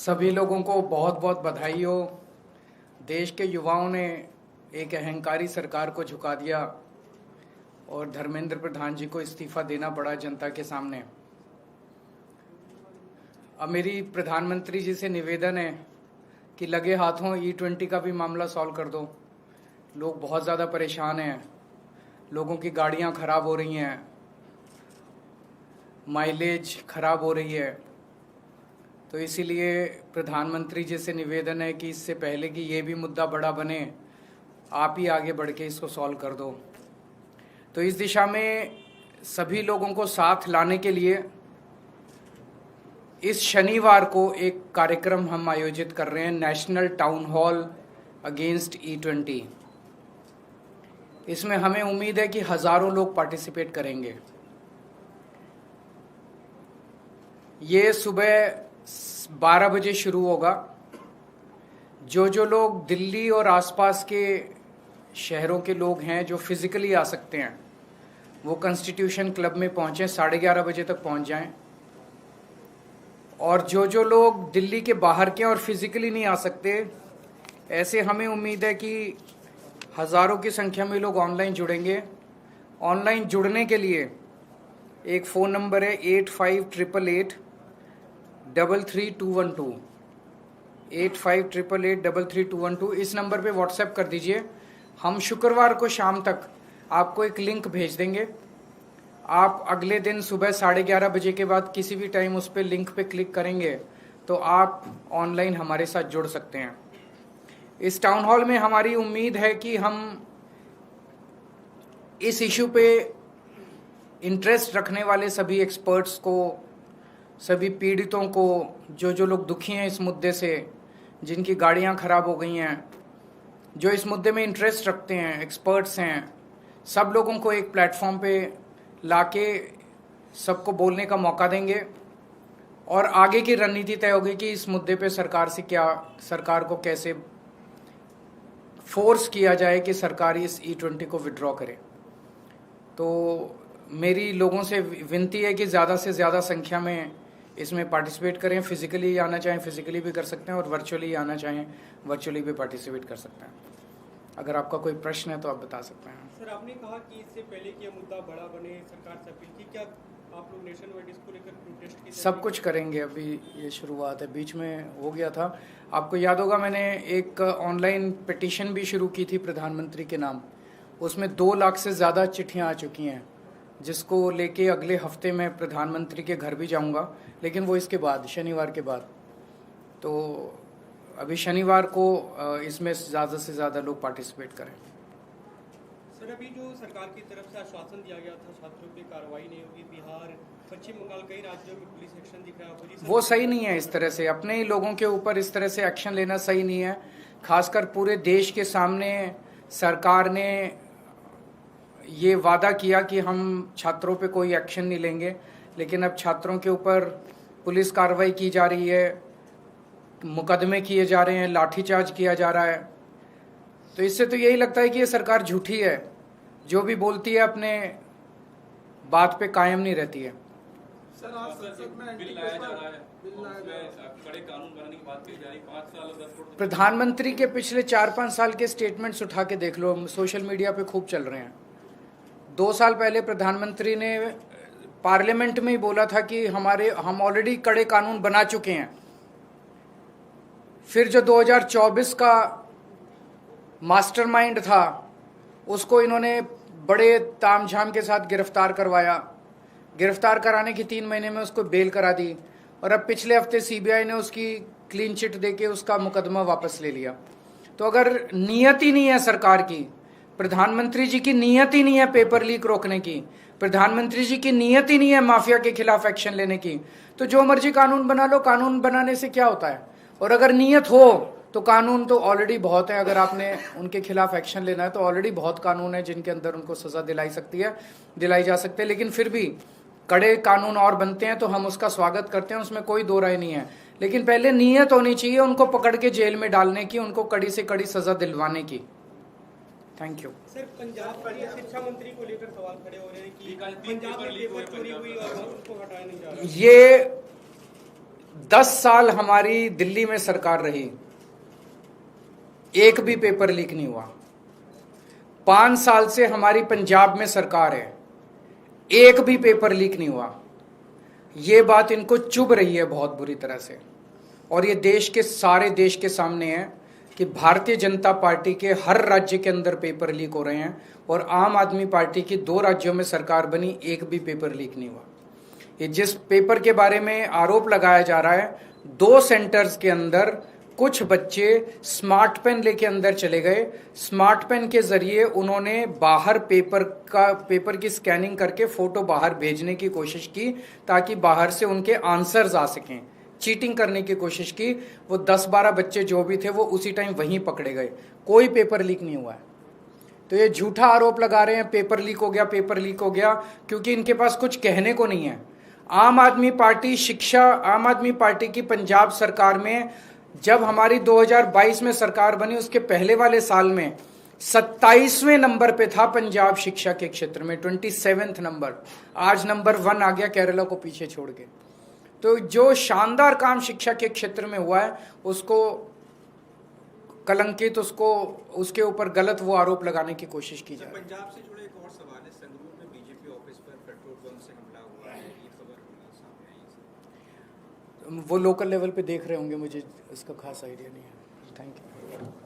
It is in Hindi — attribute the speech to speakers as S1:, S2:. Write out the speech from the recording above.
S1: सभी लोगों को बहुत बहुत बधाई हो। देश के युवाओं ने एक अहंकारी सरकार को झुका दिया और धर्मेंद्र प्रधान जी को इस्तीफा देना पड़ा जनता के सामने। अब मेरी प्रधानमंत्री जी से निवेदन है कि लगे हाथों E20 का भी मामला सॉल्व कर दो। लोग बहुत ज़्यादा परेशान हैं, लोगों की गाड़ियां खराब हो रही हैं, माइलेज खराब हो रही है। तो इसीलिए प्रधानमंत्री जी से निवेदन है कि इससे पहले कि ये भी मुद्दा बड़ा बने, आप ही आगे बढ़ के इसको सॉल्व कर दो। तो इस दिशा में सभी लोगों को साथ लाने के लिए इस शनिवार को एक कार्यक्रम हम आयोजित कर रहे हैं, national town hall against E20। इसमें हमें उम्मीद है कि हजारों लोग पार्टिसिपेट करेंगे। ये सुबह 12 बजे शुरू होगा। जो लोग दिल्ली और आसपास के शहरों के लोग हैं जो फिजिकली आ सकते हैं वो कॉन्स्टिट्यूशन क्लब में पहुंचे, 11:30 बजे तक पहुंच जाएं। और जो लोग दिल्ली के बाहर के और फिजिकली नहीं आ सकते, ऐसे हमें उम्मीद है कि हजारों की संख्या में लोग ऑनलाइन जुड़ेंगे। ऑनलाइन जुड़ने के लिए एक फ़ोन नंबर है 8588833212, 8588833212। इस नंबर पे व्हाट्सएप कर दीजिए। हम शुक्रवार को शाम तक आपको एक लिंक भेज देंगे। आप अगले दिन सुबह 11:30 बजे के बाद किसी भी टाइम उस पर लिंक पे क्लिक करेंगे तो आप ऑनलाइन हमारे साथ जुड़ सकते हैं। इस टाउन हॉल में हमारी उम्मीद है कि हम इस इशू पे इंटरेस्ट रखने वाले सभी एक्सपर्ट्स को, सभी पीड़ितों को, जो लोग दुखी हैं इस मुद्दे से, जिनकी गाड़ियां खराब हो गई हैं, जो इस मुद्दे में इंटरेस्ट रखते हैं, एक्सपर्ट्स हैं, सब लोगों को एक प्लेटफॉर्म पे लाके सबको बोलने का मौका देंगे। और आगे की रणनीति तय होगी कि इस मुद्दे पे सरकार को कैसे फोर्स किया जाए कि सरकार इस E20 को विड्रॉ करे। तो मेरी लोगों से विनती है कि ज़्यादा से ज़्यादा संख्या में इसमें पार्टिसिपेट करें। फिजिकली आना चाहें फिजिकली भी कर सकते हैं और वर्चुअली आना चाहें वर्चुअली भी पार्टिसिपेट कर सकते हैं। अगर आपका कोई प्रश्न है तो आप बता सकते हैं।
S2: सर, आपने कहा कि इससे पहले कि यह मुद्दा बड़ा बने, सरकार से अपील की, क्या आप लोग नेशन वाइड इसको लेकर प्रोटेस्ट की?
S1: सब कुछ करेंगे। अभी ये शुरुआत है, बीच में हो गया था। आपको याद होगा मैंने एक ऑनलाइन पिटीशन भी शुरू की थी प्रधानमंत्री के नाम। उसमें 2 लाख से ज़्यादा चिट्ठियाँ आ चुकी हैं, जिसको लेके अगले हफ्ते में प्रधानमंत्री के घर भी जाऊंगा, लेकिन वो इसके बाद, शनिवार के बाद। तो अभी शनिवार को इसमें ज़्यादा से ज़्यादा लोग पार्टिसिपेट करें।
S2: सर, अभी जो सरकार की तरफ से आश्वासन दिया गया था छात्रों पे कार्रवाई नहीं होगी, बिहार, पश्चिम बंगाल, कई राज्यों में पुलिस एक्शन दिख रहा है,
S1: वो सही नहीं है। इस तरह से अपने ही लोगों के ऊपर इस तरह से एक्शन लेना सही नहीं है। खासकर पूरे देश के सामने सरकार ने ये वादा किया कि हम छात्रों पे कोई एक्शन नहीं लेंगे, लेकिन अब छात्रों के ऊपर पुलिस कार्रवाई की जा रही है, मुकदमे किए जा रहे हैं, लाठीचार्ज किया जा रहा है। तो इससे तो यही लगता है कि ये सरकार झूठी है, जो भी बोलती है अपने बात पे कायम नहीं रहती है।
S3: सर, आज संसद में बिल लाया जा रहा है, कड़े कानून बनाने की बात की जा रही है, 5 साल और 10 करोड़।
S1: प्रधानमंत्री के पिछले 4-5 साल के स्टेटमेंट्स उठा के देख लो, सोशल मीडिया पे खूब चल रहे हैं। 2 साल पहले प्रधानमंत्री ने पार्लियामेंट में ही बोला था कि हम ऑलरेडी कड़े कानून बना चुके हैं। फिर जो 2024 का मास्टरमाइंड था उसको इन्होंने बड़े तामझाम के साथ गिरफ्तार करवाया। गिरफ्तार कराने की 3 महीने में उसको बेल करा दी और अब पिछले हफ्ते CBI ने उसकी क्लीन चिट देके उसका मुकदमा वापस ले लिया। तो अगर नीयत ही नहीं है सरकार की, प्रधानमंत्री जी की नीयत ही नहीं है पेपर लीक रोकने की, प्रधानमंत्री जी की नीयत ही नहीं है माफिया के खिलाफ एक्शन लेने की, तो जो मर्जी कानून बना लो। कानून बनाने से क्या होता है? और अगर नीयत हो तो कानून तो ऑलरेडी बहुत है। अगर आपने उनके खिलाफ एक्शन लेना है तो ऑलरेडी बहुत कानून है जिनके अंदर उनको सजा दिलाई जा सकती है। लेकिन फिर भी कड़े कानून और बनते हैं तो हम उसका स्वागत करते हैं, उसमें कोई दो राय नहीं है। लेकिन पहले नीयत होनी चाहिए उनको पकड़ के जेल में डालने की, उनको कड़ी से कड़ी सजा दिलवाने की। Thank you.
S2: सर, पंजाब के शिक्षा मंत्री को लेकर सवाल खड़े हो रहे हैं कि पंजाब में पेपर चोरी हुई और उसको हटाया नहीं जा रहा।
S1: ये 10 साल हमारी दिल्ली में सरकार रही, एक भी पेपर लीक नहीं हुआ। 5 साल से हमारी पंजाब में सरकार है, एक भी पेपर लीक नहीं हुआ। ये बात इनको चुभ रही है बहुत बुरी तरह से, और ये देश के सारे देश के सामने है कि भारतीय जनता पार्टी के हर राज्य के अंदर पेपर लीक हो रहे हैं, और आम आदमी पार्टी की 2 राज्यों में सरकार बनी, एक भी पेपर लीक नहीं हुआ। ये जिस पेपर के बारे में आरोप लगाया जा रहा है, 2 सेंटर्स के अंदर कुछ बच्चे स्मार्ट पेन लेके अंदर चले गए, स्मार्ट पेन के जरिए उन्होंने बाहर पेपर की स्कैनिंग करके फोटो बाहर भेजने की कोशिश की ताकि बाहर से उनके आंसर्स आ सकें, चीटिंग करने की कोशिश की। वो 10-12 बच्चे जो भी थे वो उसी टाइम वहीं पकड़े गए, कोई पेपर लीक नहीं हुआ है। तो ये झूठा आरोप लगा रहे हैं पेपर लीक हो गया, पेपर लीक हो गया, क्योंकि इनके पास कुछ कहने को नहीं है। आम आदमी पार्टी की पंजाब सरकार में जब हमारी 2022 में सरकार बनी, उसके पहले वाले साल में 27वें नंबर पे था पंजाब शिक्षा के क्षेत्र में, 27th नंबर। आज नंबर 1 आ गया केरला को पीछे छोड़ के। तो जो शानदार काम शिक्षा के क्षेत्र में हुआ है उसको कलंकित, उसके ऊपर गलत वो आरोप लगाने की कोशिश की जा रही है।
S4: पंजाब से जुड़े एक और सवाल है, संगरूर में बीजेपी ऑफिस पर पेट्रोल बम से हमला हुआ है, ये खबर सामने आई है।
S1: वो लोकल लेवल पे देख रहे होंगे, मुझे इसका खास आइडिया नहीं है। Thank you.